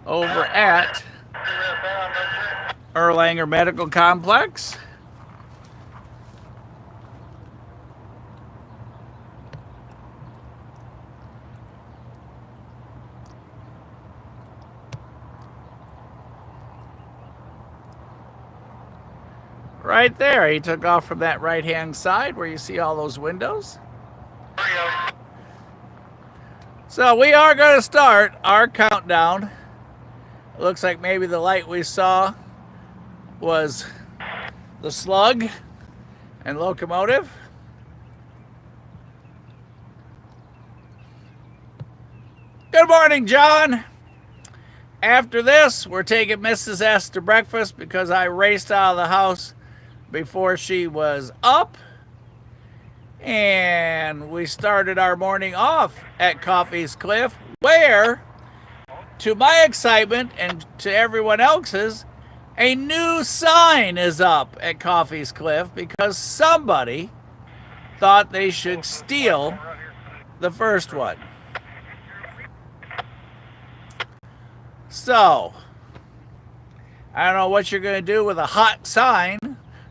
over at Erlanger Medical Complex. Right there, he took off from that right-hand side where you see all those windows. So we are going to start our countdown Looks like maybe the light we saw was the slug and locomotive. Good morning, John. After this, we're taking Mrs. S to breakfast because I raced out of the house before she was up. And we started our morning off at Coffey's Cliff, where, to my excitement and to everyone else's, a new sign is up at Coffey's Cliff because somebody thought they should steal the first one. So, I don't know what you're going to do with a hot sign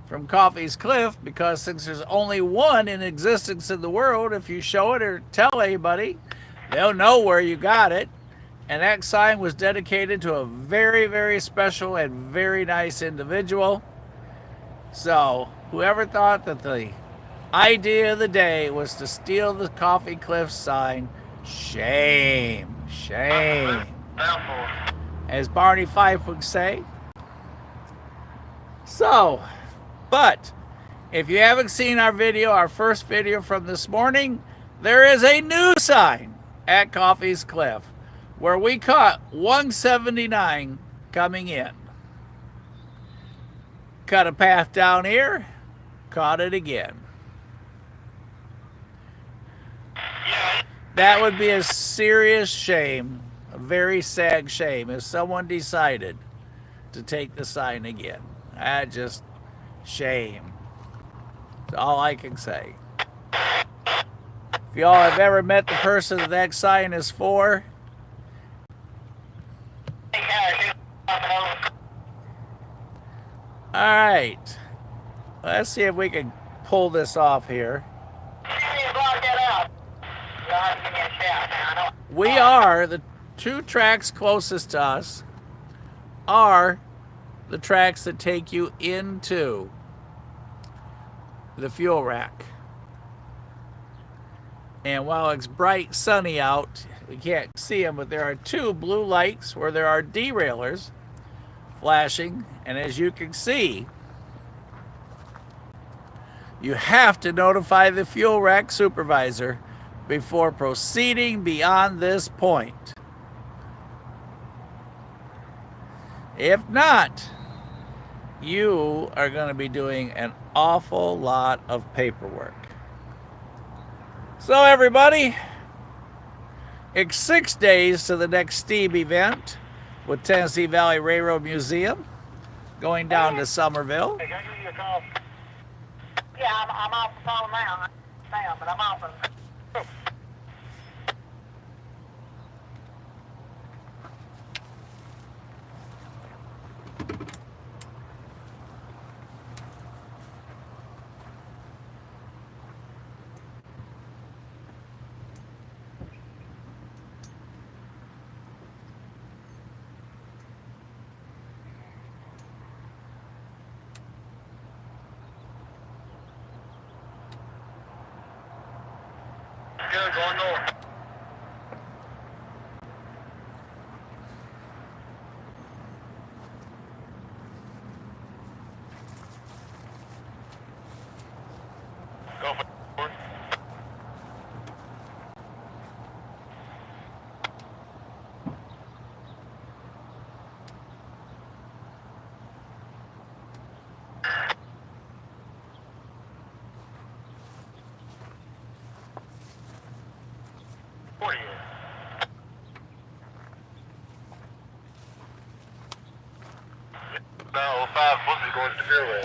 from Coffey's Cliff, because since there's only one in existence in the world, if you show it or tell anybody, they'll know where you got it. And that sign was dedicated to a very, very special and very nice individual. So whoever thought that the idea of the day was to steal the Coffey Cliff sign, shame, shame. As Barney Fife would say. So, but if you haven't seen our video, our first video from this morning, there is a new sign at Coffey's Cliff where we caught 179 coming in. Cut a path down here, caught it again. That would be a serious shame, a very sad shame, if someone decided to take the sign again. Just shame. That's all I can say. If y'all have ever met the person that sign is for, alright. Let's see if we can pull this off here. We are, the two tracks closest to us are the tracks that take you into the fuel rack. And while it's bright sunny out, we can't see them, but there are two blue lights where there are deraillers flashing. And as you can see, you have to notify the fuel rack supervisor before proceeding beyond this point. If not, you are going to be doing an awful lot of paperwork. So everybody, it's 6 days to the next STEAM event with Tennessee Valley Railroad Museum going down to Somerville. Hey, can I give you a call? Yeah, I'm off the phone now. Sam, but I'm off of Good, going north. Go for it. Now, 05 buses going to the fairway.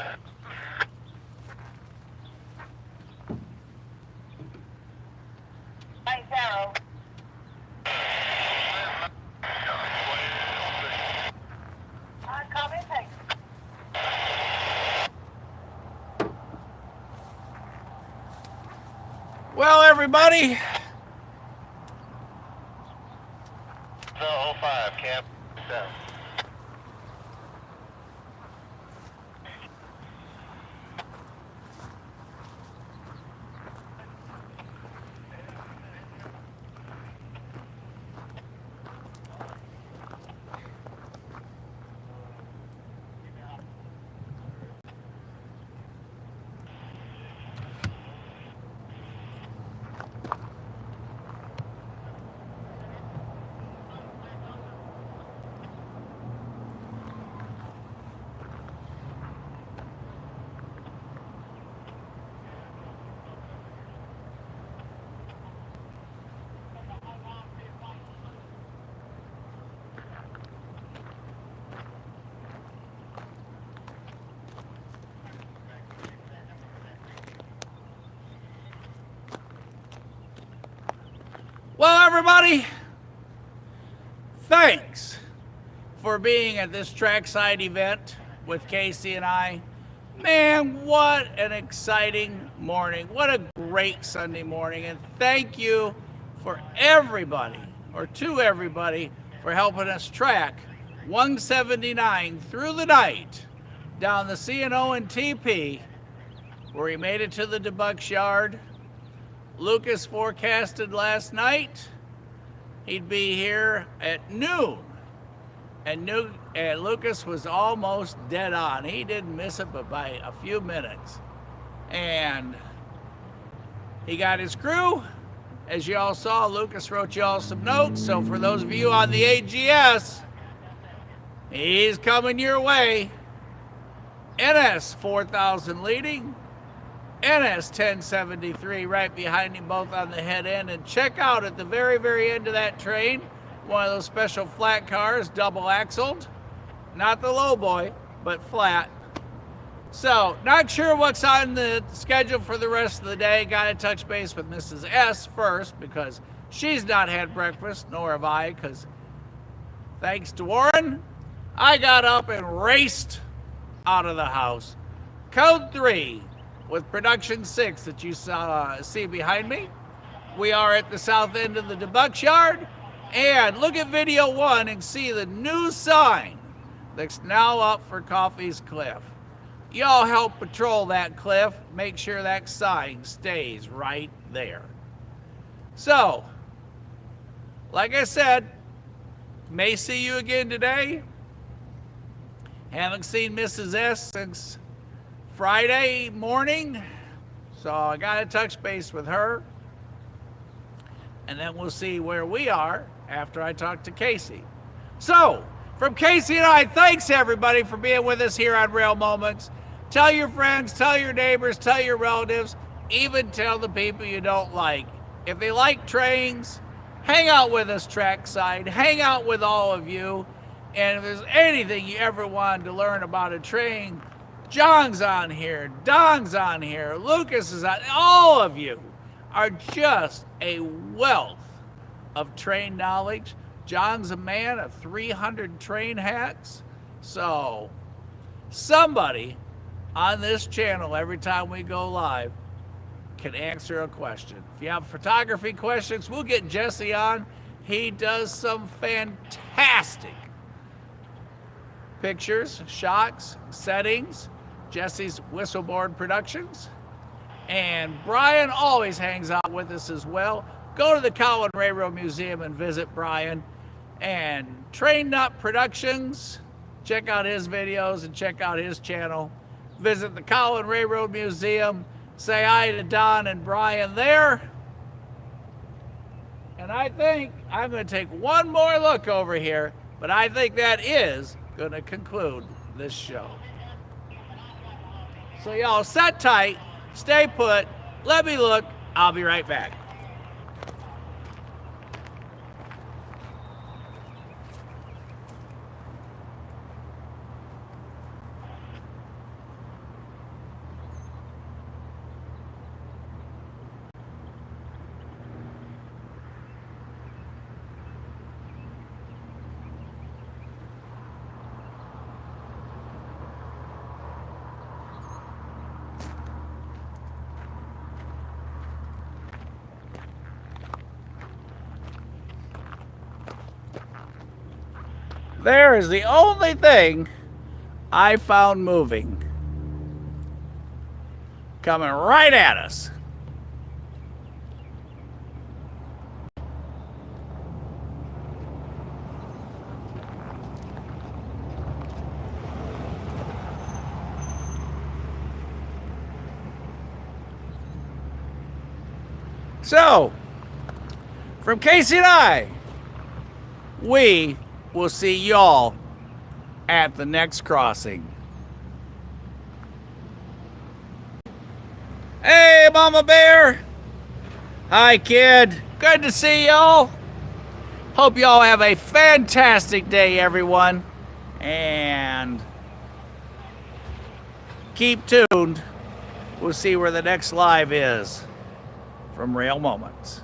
St. Arrow. Come in, take. Well, everybody, No, 05, Cap. South. everybody, thanks for being at this trackside event with Casey and I. Man, what an exciting morning. What a great Sunday morning. And thank you for everybody, or to everybody, for helping us track 179 through the night down the C&O and TP, where he made it to the debug yard. Lucas forecasted last night he'd be here at noon. And Lucas was almost dead on. He didn't miss it but by a few minutes. And he got his crew. As you all saw, Lucas wrote you all some notes. So for those of you on the AGS, he's coming your way. NS4000 leading. NS1073 right behind him, both on the head end. And check out at the very, very end of that train, one of those special flat cars, double axled. Not the low boy, but flat. So, not sure what's on the schedule for the rest of the day. Got to touch base with Mrs. S first because she's not had breakfast, nor have I, because thanks to Warren, I got up and raced out of the house. Code 3 with production 6 that you see behind me. We are at the south end of the debug yard. And look at video 1 and see the new sign that's now up for Coffey's Cliff. Y'all help patrol that cliff. Make sure that sign stays right there. So, like I said, may see you again today. Haven't seen Mrs. S since Friday morning, so I got to touch base with her. And then we'll see where we are after I talk to Casey. So, from Casey and I, thanks everybody for being with us here on Rail Moments. Tell your friends, tell your neighbors, tell your relatives, even tell the people you don't like. If they like trains, hang out with us trackside, hang out with all of you. And if there's anything you ever wanted to learn about a train, John's on here, Don's on here, Lucas is on, all of you are just a wealth of train knowledge. John's a man of 300 train hacks. So somebody on this channel, every time we go live, can answer a question. If you have photography questions, we'll get Jesse on. He does some fantastic pictures, shots, settings. Jesse's Whistleboard Productions. And Brian always hangs out with us as well. Go to the Cowan Railroad Museum and visit Brian. And Train Nut Productions, check out his videos and check out his channel. Visit the Cowan Railroad Museum. Say hi to Don and Brian there. And I think I'm going to take one more look over here, but I think that is going to conclude this show. So y'all sit tight, stay put, let me look, I'll be right back. There is the only thing I found moving. Coming right at us. So, from Casey and I, we will see y'all at the next crossing. Hey, Mama Bear. Hi, kid. Good to see y'all. Hope y'all have a fantastic day, everyone. And keep tuned. We'll see where the next live is from Rail Moments.